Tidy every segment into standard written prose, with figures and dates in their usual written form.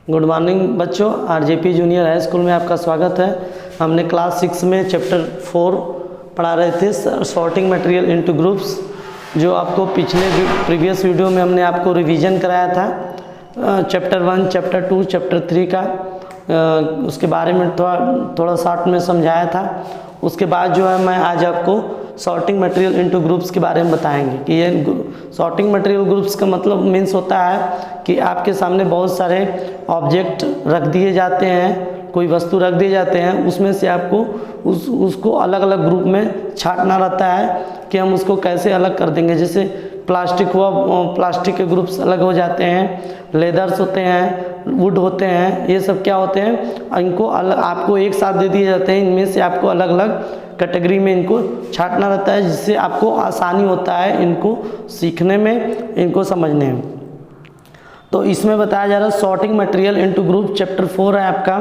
Good morning बच्चों, RJP junior high school में आपका स्वागत है। हमने क्लास 6 में चैप्टर 4 पढ़ा रहे थे, सॉर्टिंग मटेरियल इनटू ग्रुप्स, जो आपको पिछले प्रीवियस वीडियो में हमने आपको रिवीजन कराया था। चैप्टर 1, चैप्टर 2, चैप्टर 3 का उसके बारे में थोड़ा शॉर्ट में समझाया था। उसके बाद जो है मैं आज आपको सॉर्टिंग मटेरियल इनटू ग्रुप्स के बारे में बताएंगे कि ये सॉर्टिंग मटेरियल ग्रुप्स का मतलब मीन्स होता है कि आपके सामने बहुत सारे ऑब्जेक्ट रख दिए जाते हैं, कोई वस्तु रख दिए जाते हैं, उसमें से आपको उसको अलग अलग ग्रुप में छांटना रहता है कि हम उसको कैसे अलग कर देंगे। जैसे प्लास्टिक हुआ, प्लास्टिक के ग्रुप्स अलग हो जाते हैं, लेदर्स होते हैं, वुड होते हैं, ये सब क्या होते हैं, इनको अलग आपको एक साथ दे दिए जाते हैं। इनमें से आपको अलग अलग कैटेगरी में इनको छांटना रहता है, जिससे आपको आसानी होता है इनको सीखने में, इनको समझने में। तो इसमें बताया जा रहा है sorting material into group, chapter 4 है आपका।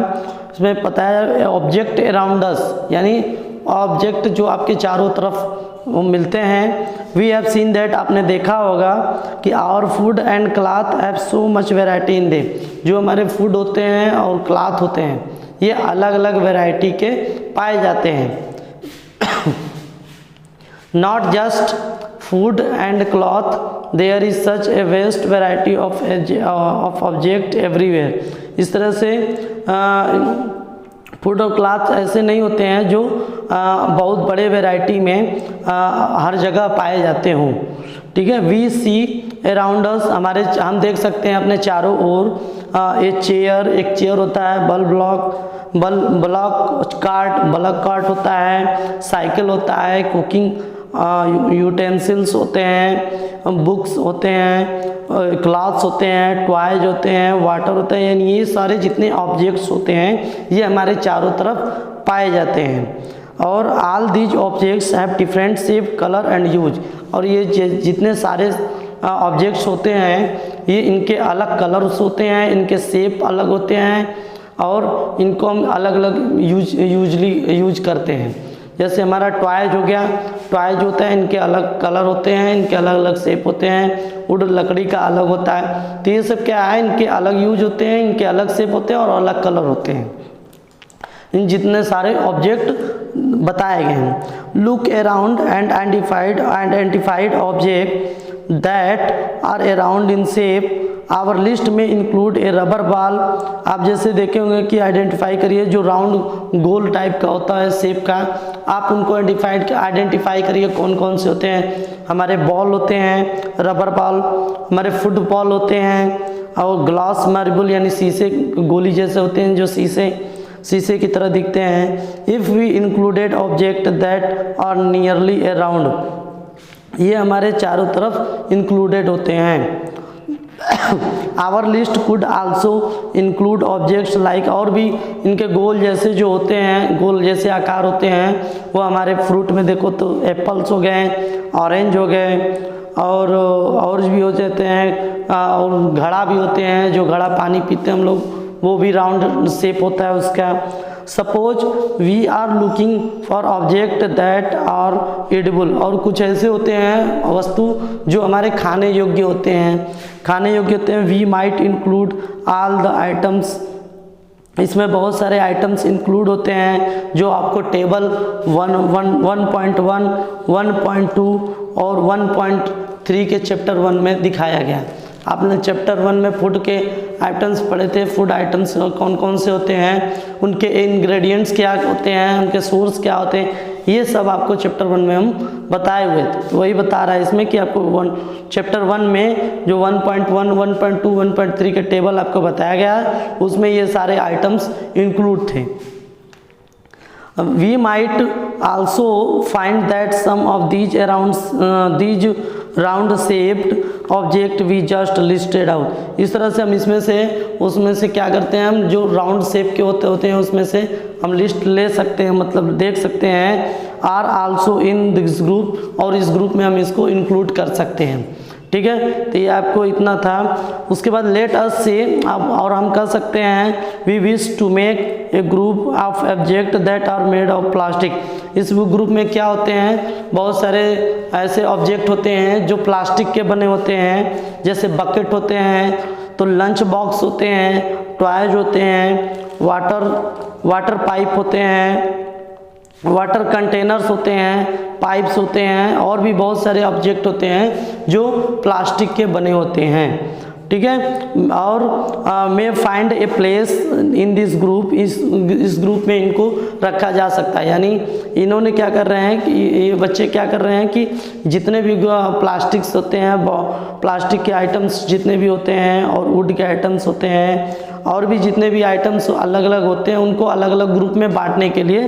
इसमें बताया जा रहा है ऑब्जेक्ट अराउंड अस, यानी ऑब्जेक्ट जो आपके चारों तरफ वो मिलते हैं। वी हैव सीन दैट, आपने देखा होगा कि our food and cloth have so much variety in they. जो हमारे फूड होते हैं और क्लॉथ होते हैं, ये अलग अलग वेराइटी के पाए जाते हैं। Not just food and cloth, there is such a vast variety of object everywhere। इस तरह से फूड और क्लॉथ ऐसे नहीं होते हैं जो बहुत बड़े वैरायटी में हर जगह पाए जाते हों। ठीक है, वी सी अराउंड अस, हम देख सकते हैं अपने चारों ओर। एक चेयर होता है, ब्लॉक कार्ट होता है, साइकिल होता है, कुकिंग यूटेंसिल्स होते हैं, बुक्स होते हैं, क्लॉथ्स होते हैं, टॉयज होते हैं, वाटर होता है। यानी ये सारे जितने ऑब्जेक्ट्स होते हैं ये हमारे चारों तरफ पाए जाते हैं। और all these objects have different shape, colour and use. और ये जितने सारे ऑब्जेक्ट्स होते हैं ये इनके अलग कलर्स होते हैं, इनके शेप अलग होते हैं और इनको हम अलग अलग यूज करते हैं। जैसे हमारा टॉयज हो गया, टॉयज होता है, इनके अलग कलर होते हैं, इनके अलग अलग शेप होते हैं। वुड लकड़ी का अलग होता है। तो ये सब क्या है, इनके अलग यूज होते हैं, इनके अलग शेप होते हैं और अलग कलर होते हैं। इन जितने सारे ऑब्जेक्ट बताए गए हैं। Look around and identified object that are around in shape. Our list में इंक्लूड ए रबर बॉल। आप जैसे देखे होंगे कि आइडेंटिफाई करिए, जो राउंड गोल टाइप का होता है शेप का, आप उनको आइडेंटिफाई करिए कौन कौन से होते हैं। हमारे बॉल होते हैं, रबर बॉल, हमारे फुटबॉल होते हैं, और ग्लास मार्बल यानी शीशे गोली जैसे होते हैं, जो शीशे की तरह दिखते हैं। If we included object that are nearly around, ये हमारे चारों तरफ इंक्लूडेड होते हैं। Our list could also include objects like, और भी इनके गोल जैसे जो होते हैं, गोल जैसे आकार होते हैं, वो हमारे फ्रूट में देखो तो एप्पल्स हो गए, ऑरेंज हो गए, और भी हो जाते हैं, और घड़ा भी होते हैं, जो घड़ा पानी पीते हैं हम लोग, वो भी राउंड शेप होता है उसका। Suppose we are looking for object that are edible, और कुछ ऐसे होते हैं वस्तु जो हमारे खाने योग्य होते हैं। We might include all the items, इसमें बहुत सारे आइटम्स इंक्लूड होते हैं जो आपको टेबल 1.1, 1.2 और 1.3 के चैप्टर 1 में दिखाया गया। आपने चैप्टर 1 में फूड के आइटम्स पढ़े थे, फूड आइटम्स कौन कौन से होते हैं, उनके इंग्रेडिएंट्स क्या होते हैं, उनके सोर्स क्या होते हैं, ये सब आपको चैप्टर 1 में हम बताए हुए थे। तो वही बता रहा है इसमें कि आपको चैप्टर 1 में जो 1.1, 1.2, 1.3 के टेबल आपको बताया गया, उसमें ये सारे आइटम्स इंक्लूड थे। We might also find that some of these round shaped object we just listed out। इस तरह से हम उसमें से क्या करते हैं, हम जो राउंड शेप के होते हैं उसमें से हम लिस्ट ले सकते हैं, मतलब देख सकते हैं। Are also in this group, और इस ग्रुप में हम इसको इंक्लूड कर सकते हैं। ठीक है, तो ये आपको इतना था। उसके बाद लेट अस से, अब और हम कर सकते हैं, we wish to make a group of object that are made of plastic. इस ग्रुप में क्या होते हैं, बहुत सारे ऐसे ऑब्जेक्ट होते हैं जो प्लास्टिक के बने होते हैं, जैसे बकेट होते हैं, तो लंच बॉक्स होते हैं, टॉयज होते हैं, वाटर पाइप होते हैं, वाटर कंटेनर्स होते हैं, पाइप्स होते हैं, और भी बहुत सारे ऑब्जेक्ट होते हैं जो प्लास्टिक के बने होते हैं। ठीक है, और may find a place in this group, इस ग्रुप में इनको रखा जा सकता है। यानी इन्होंने क्या कर रहे हैं कि ये बच्चे क्या कर रहे हैं कि जितने भी प्लास्टिक्स होते हैं, प्लास्टिक के आइटम्स जितने भी होते हैं और वुड के आइटम्स होते हैं और भी जितने भी आइटम्स अलग अलग होते हैं उनको अलग अलग ग्रुप में बांटने के लिए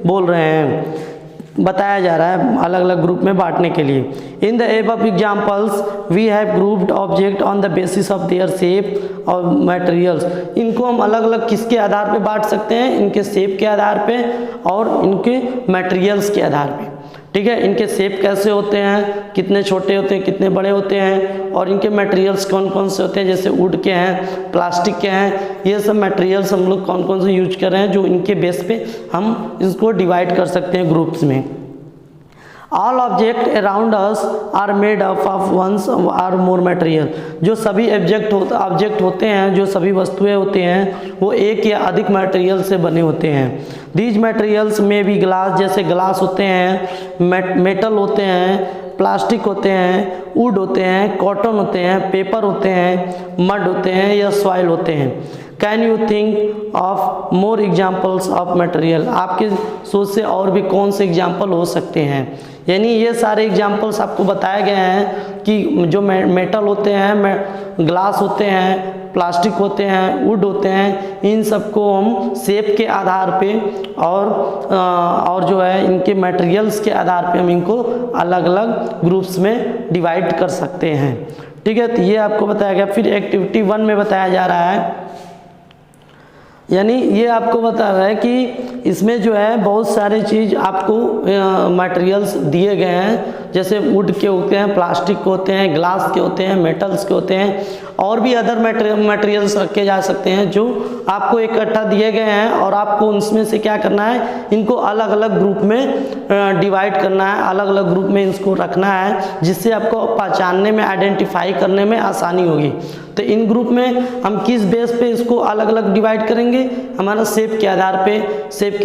बोल रहे हैं, बताया जा रहा है अलग अलग ग्रुप में बांटने के लिए। In the above examples we have grouped object on the basis of their shape और मटेरियल्स। इनको हम अलग अलग किसके आधार पे बांट सकते हैं? इनके शेप के आधार पे और इनके मटेरियल्स के आधार पे। ठीक है, इनके शेप कैसे होते हैं, कितने छोटे होते हैं, कितने बड़े होते हैं, और इनके मटेरियल्स कौन कौन से होते हैं, जैसे वुड के हैं, प्लास्टिक के हैं, ये सब मटेरियल्स हम लोग कौन कौन से यूज कर रहे हैं जो इनके बेस पे हम इसको डिवाइड कर सकते हैं ग्रुप्स में। All object around us are made up of ones or more material. जो सभी ऑब्जेक्ट होते हैं, जो सभी वस्तुएं होते हैं वो एक या अधिक मटेरियल से बने होते हैं। दीज मटेरियल्स में भी ग्लास, जैसे ग्लास होते हैं, मेटल होते हैं, प्लास्टिक होते हैं, वुड होते हैं, कॉटन होते हैं, पेपर होते हैं, मड होते हैं या सॉइल होते हैं। Can you think of more examples of material? आपके सोच से और भी कौन से एग्जाम्पल हो सकते हैं? यानी ये सारे एग्जाम्पल्स आपको बताए गए हैं कि जो मेटल होते हैं, ग्लास होते हैं, प्लास्टिक होते हैं, वुड होते हैं, इन सबको हम शेप के आधार पे और जो है इनके मटेरियल्स के आधार पे हम इनको अलग अलग ग्रुप्स में डिवाइड कर सकते हैं। ठीक है, तो ये आपको बताया गया। फिर एक्टिविटी 1 में बताया जा रहा है, यानी ये आपको बता रहा है कि इसमें जो है बहुत सारे चीज़ आपको मटेरियल्स दिए गए हैं, जैसे वुड के होते हैं, प्लास्टिक के होते हैं, ग्लास के होते हैं, मेटल्स के होते हैं, और भी अदर मटेरियल्स रखे जा सकते हैं जो आपको इकट्ठा दिए गए हैं, और आपको उनमें से क्या करना है, इनको अलग अलग ग्रुप में डिवाइड करना है, अलग अलग ग्रुप में इसको रखना है, जिससे आपको पहचानने में, आइडेंटिफाई करने में आसानी होगी। तो इन ग्रुप में हम किस बेस पे इसको अलग अलग डिवाइड करेंगे? हमारा शेप के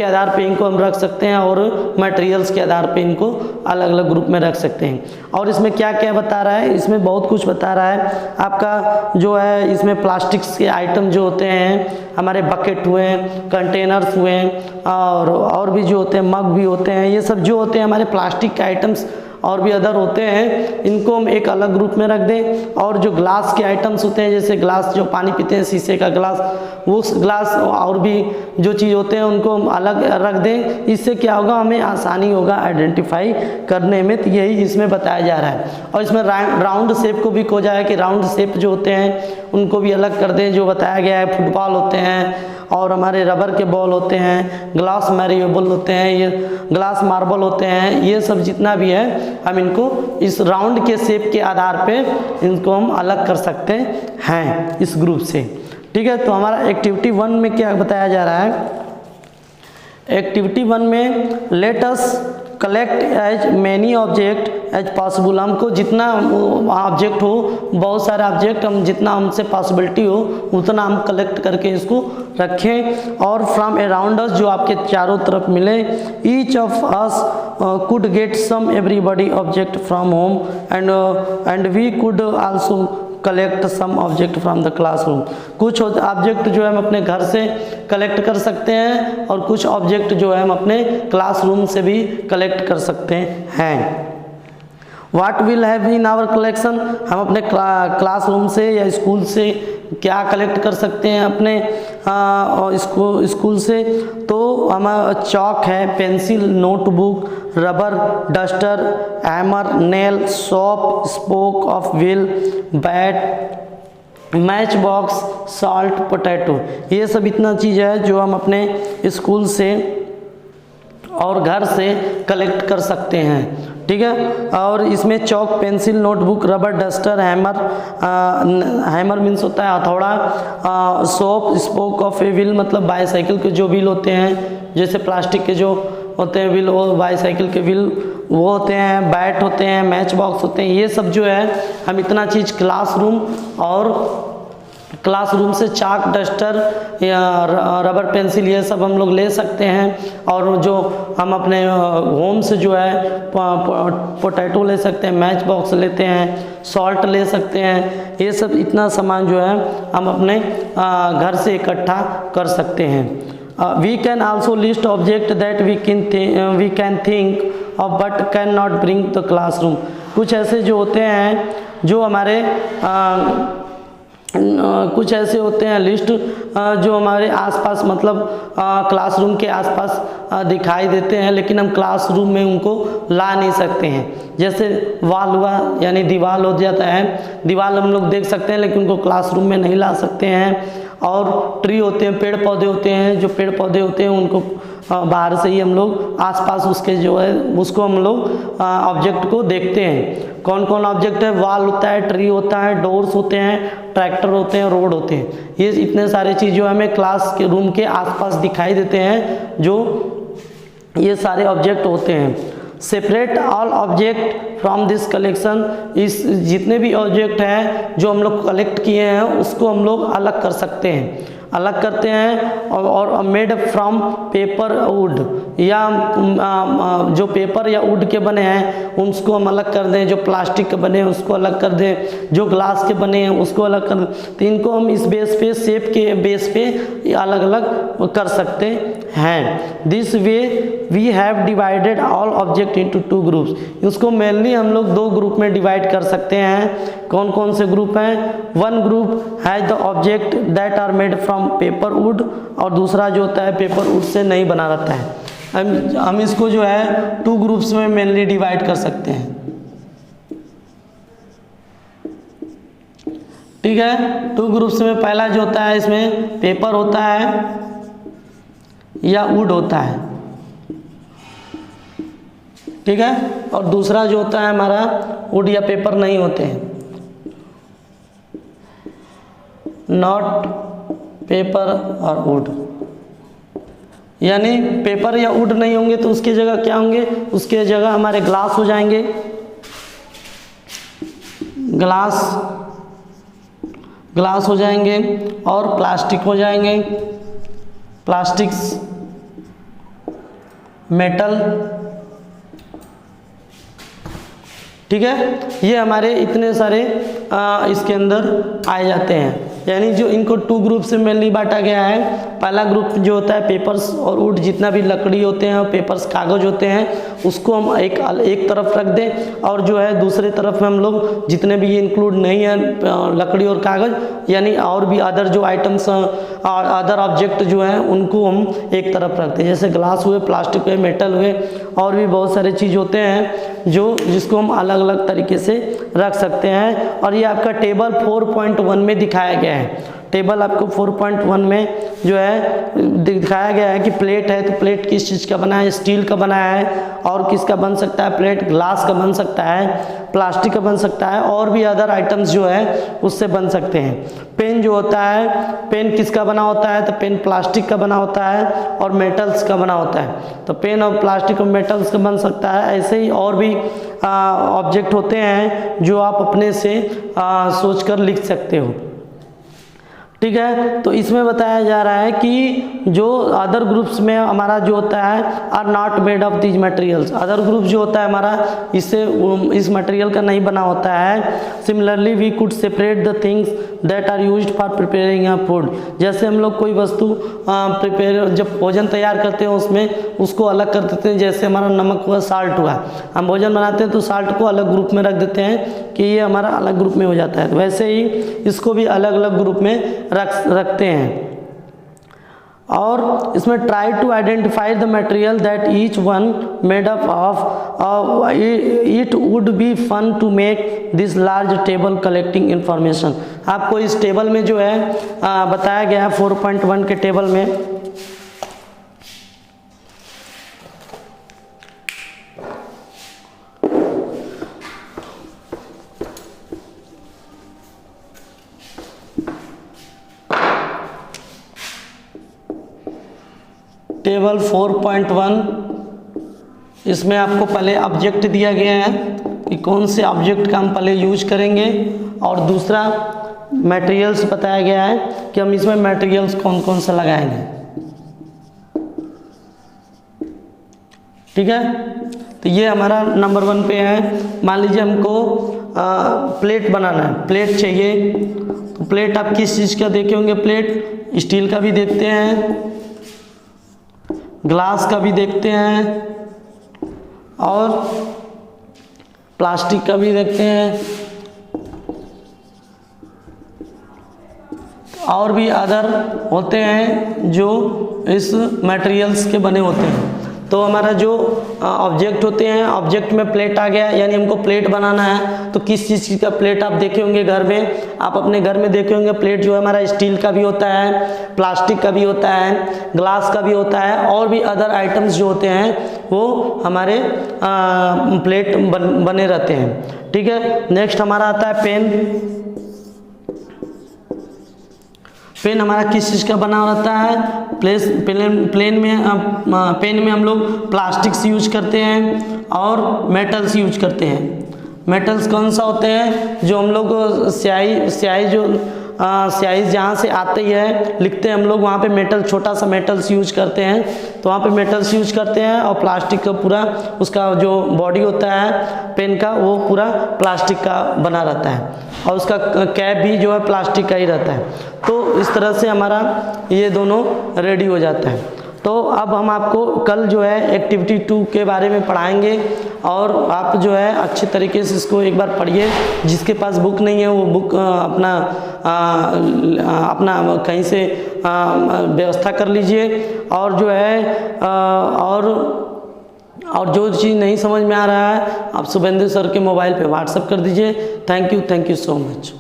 आधार पे इनको हम रख सकते हैं, और मटेरियल्स के आधार पे इनको अलग अलग ग्रुप में रख सकते हैं। और इसमें क्या क्या बता रहा है? इसमें बहुत कुछ बता रहा है आपका जो है। इसमें प्लास्टिक्स के आइटम जो होते हैं, हमारे बकेट हुए, कंटेनर्स हुए, और भी जो होते हैं, मग भी होते हैं, ये सब जो होते हैं हमारे प्लास्टिक के आइटम्स और भी अदर होते हैं, इनको हम एक अलग ग्रुप में रख दें। और जो ग्लास के आइटम्स होते हैं, जैसे ग्लास जो पानी पीते हैं, शीशे का ग्लास, वो ग्लास और भी जो चीज़ होते हैं उनको हम अलग रख दें। इससे क्या होगा, हमें आसानी होगा आइडेंटिफाई करने में। तो यही इसमें बताया जा रहा है। और इसमें राउंड शेप को भी खोजा है कि राउंड शेप जो होते हैं उनको भी अलग कर दें, जो बताया गया है। फुटबॉल होते हैं, और हमारे रबर के बॉल होते हैं, ग्लास मैरिएबल होते हैं, ये ग्लास मार्बल होते हैं, ये सब जितना भी है हम इनको इस राउंड के शेप के आधार पे इनको हम अलग कर सकते हैं इस ग्रुप से। ठीक है, तो हमारा एक्टिविटी 1 में क्या बताया जा रहा है? एक्टिविटी 1 में let us collect as many object as possible. हमको जितना ऑब्जेक्ट हो, बहुत सारे ऑब्जेक्ट, हम जितना हमसे पॉसिबिलिटी हो उतना हम कलेक्ट करके इसको रखें। और फ्रॉम अराउंड अस, जो आपके चारों तरफ मिले, each of us could get some everybody object from home and we could also collect some object from the classroom. कुछ ऑब्जेक्ट जो है हम अपने घर से कलेक्ट कर सकते हैं, और कुछ ऑब्जेक्ट जो है हम अपने क्लासरूम से भी कलेक्ट कर सकते हैं। What will have in our collection? हम अपने क्लासरूम से या स्कूल से क्या कलेक्ट कर सकते हैं अपने स्कूल से? तो हमारा चॉक है, pencil, notebook, rubber, duster, hammer, nail, shop, spoke of wheel, bat, match box, salt, potato. ये सब इतना चीज़ है जो हम अपने स्कूल से और घर से कलेक्ट कर सकते हैं। ठीक है, और इसमें chalk, pencil, notebook, rubber, duster, hammer means होता है हथौड़ा, soap, spoke of a wheel मतलब बाईसाइकिल के जो व्हील होते हैं, जैसे प्लास्टिक के जो होते हैं व्हील, वो बाईसाइकिल के व्हील वो होते हैं, बैट होते हैं, मैच बॉक्स होते हैं। ये सब जो है हम इतना चीज़ क्लासरूम और क्लासरूम से चाक, डस्टर या रबर पेंसिल ये सब हम लोग ले सकते हैं। और जो हम अपने होम से जो है पोटैटो ले सकते हैं, मैच बॉक्स लेते हैं, सॉल्ट ले सकते हैं। ये सब इतना सामान जो है हम अपने घर से इकट्ठा कर सकते हैं। We can also list object that we can think of but cannot bring to classroom। कुछ ऐसे जो होते हैं जो हमारे कुछ ऐसे होते हैं लिस्ट जो हमारे आसपास मतलब क्लासरूम के आसपास दिखाई देते हैं, लेकिन हम क्लासरूम में उनको ला नहीं सकते हैं। जैसे वाल हुआ, यानी दीवार हो जाता है, दीवार हम लोग देख सकते हैं लेकिन उनको क्लासरूम में नहीं ला सकते हैं। और ट्री होते हैं, पेड़ पौधे होते हैं, जो पेड़ पौधे होते हैं उनको बाहर से ही हम लोग आसपास उसके जो है उसको हम लोग ऑब्जेक्ट को देखते हैं। कौन कौन ऑब्जेक्ट है? वाल होता है, ट्री होता है, डोर्स होते हैं, ट्रैक्टर होते हैं, रोड होते हैं। ये इतने सारे चीज़ जो हमें क्लास के रूम के आसपास दिखाई देते हैं, जो ये सारे ऑब्जेक्ट होते हैं। Separate all object from this collection. इस जितने भी ऑब्जेक्ट हैं जो हम लोग कलेक्ट किए हैं उसको हम लोग अलग कर सकते हैं, अलग करते हैं। और मेड फ्रॉम पेपर वुड, या जो पेपर या वुड के बने हैं उसको हम अलग कर दें, जो प्लास्टिक के बने हैं उसको अलग कर दें, जो ग्लास के बने हैं उसको अलग कर दें। तो इनको हम इस बेस पे, शेप के बेस पे अलग अलग कर सकते हैं। This way we have divided all object into 2 groups. इसको मेनली हम लोग 2 ग्रुप में डिवाइड कर सकते हैं। कौन कौन से ग्रुप हैं? 1 group has the object that are made from paper wood, और दूसरा जो होता है पेपर वुड से नहीं बना रहता है। हम इसको जो है 2 ग्रुप्स में मेनली डिवाइड कर सकते हैं। ठीक है, 2 ग्रुप्स में पहला जो होता है इसमें पेपर होता है या वुड होता है, ठीक है। और दूसरा जो होता है हमारा वुड या पेपर नहीं होते हैं, नॉट पेपर और वुड। यानी पेपर या वुड नहीं होंगे तो उसकी जगह क्या होंगे? उसके जगह हमारे ग्लास हो जाएंगे, ग्लास हो जाएंगे, और प्लास्टिक हो जाएंगे, प्लास्टिक्स, मेटल। ठीक है, ये हमारे इतने सारे इसके अंदर आए जाते हैं। यानी जो इनको 2 ग्रुप से मेनली बांटा गया है। पहला ग्रुप जो होता है पेपर्स और वुड, जितना भी लकड़ी होते हैं और पेपर्स कागज होते हैं उसको हम एक तरफ रख दें, और जो है दूसरे तरफ में हम लोग जितने भी ये इंक्लूड नहीं है लकड़ी और कागज, यानी और भी अदर जो आइटम्स और अदर ऑब्जेक्ट जो हैं उनको हम एक तरफ रखते हैं। जैसे ग्लास हुए, प्लास्टिक हुए, मेटल हुए, और भी बहुत सारे चीज़ होते हैं जिसको हम अलग अलग तरीके से रख सकते हैं। और ये आपका टेबल 4.1 में दिखाया गया है। टेबल आपको 4.1 में जो है दिखाया गया है कि प्लेट है तो प्लेट किस चीज़ का बना है? स्टील का बनाया है। और किसका बन सकता है प्लेट? ग्लास का बन सकता है, प्लास्टिक का बन सकता है, और भी अदर आइटम्स जो है उससे बन सकते हैं। पेन जो होता है, पेन किसका बना होता है? तो पेन प्लास्टिक का बना होता है और मेटल्स का बना होता है। तो पेन और प्लास्टिक और मेटल्स का बन सकता है। ऐसे ही और भी ऑब्जेक्ट होते हैं जो आप अपने से सोचकर लिख सकते हो। ठीक है, तो इसमें बताया जा रहा है कि जो अदर ग्रुप्स में हमारा जो होता है are not made of these materials. Other group जो होता है हमारा इस मटेरियल का नहीं बना होता है। Similarly we could separate the things that are used for preparing a food. जैसे हम लोग कोई वस्तु प्रिपेयर जब भोजन तैयार करते हैं उसमें उसको अलग कर देते हैं। जैसे हमारा नमक हुआ, साल्ट हुआ, हम भोजन बनाते हैं तो साल्ट को अलग ग्रुप में रख देते हैं कि ये हमारा अलग ग्रुप में हो जाता है। वैसे ही इसको भी अलग अलग ग्रुप में रखते हैं। और इसमें try to identify the material that each one made up of. It would be fun to make this large table collecting information. आपको इस टेबल में जो है बताया गया है 4.1 के टेबल में टेबल 4.1, इसमें आपको पहले ऑब्जेक्ट दिया गया है कि कौन से ऑब्जेक्ट का हम पहले यूज करेंगे, और दूसरा मटेरियल्स बताया गया है कि हम इसमें मटेरियल्स कौन कौन सा लगाएंगे। ठीक है, तो ये हमारा नंबर 1 पे है। मान लीजिए हमको प्लेट बनाना है, प्लेट चाहिए, तो प्लेट आप किस चीज़ का देखे होंगे? प्लेट स्टील का भी देखते हैं, ग्लास का भी देखते हैं और प्लास्टिक का भी देखते हैं, और भी अदर होते हैं जो इस मटेरियल्स के बने होते हैं। तो हमारा जो ऑब्जेक्ट होते हैं, ऑब्जेक्ट में प्लेट आ गया, यानी हमको प्लेट बनाना है। तो किस चीज़ का प्लेट आप देखे होंगे घर में? आप अपने घर में देखे होंगे प्लेट जो है हमारा स्टील का भी होता है, प्लास्टिक का भी होता है, ग्लास का भी होता है, और भी अदर आइटम्स जो होते हैं वो हमारे प्लेट बने रहते हैं। ठीक है, नेक्स्ट हमारा आता है पेन। पेन हमारा किस चीज़ का बना रहता है? पेन में हम लोग प्लास्टिक्स यूज करते हैं और मेटल्स यूज करते हैं। मेटल्स कौन सा होते हैं? जो हम लोग स्याही जहाँ से आती है लिखते हैं हम लोग, वहाँ पे मेटल, छोटा सा मेटल्स यूज करते हैं, तो वहाँ पे मेटल्स यूज करते हैं। और प्लास्टिक का पूरा उसका जो बॉडी होता है पेन का वो पूरा प्लास्टिक का बना रहता है, और उसका कैप भी जो है प्लास्टिक का ही रहता है। तो इस तरह से हमारा ये दोनों रेडी हो जाता है। तो अब हम आपको कल जो है एक्टिविटी 2 के बारे में पढ़ाएंगे, और आप जो है अच्छे तरीके से इसको एक बार पढ़िए। जिसके पास बुक नहीं है वो बुक अपना कहीं से व्यवस्था कर लीजिए, और जो है और जो चीज़ नहीं समझ में आ रहा है आप शुभेंदु सर के मोबाइल पे व्हाट्सएप कर दीजिए। Thank you so much.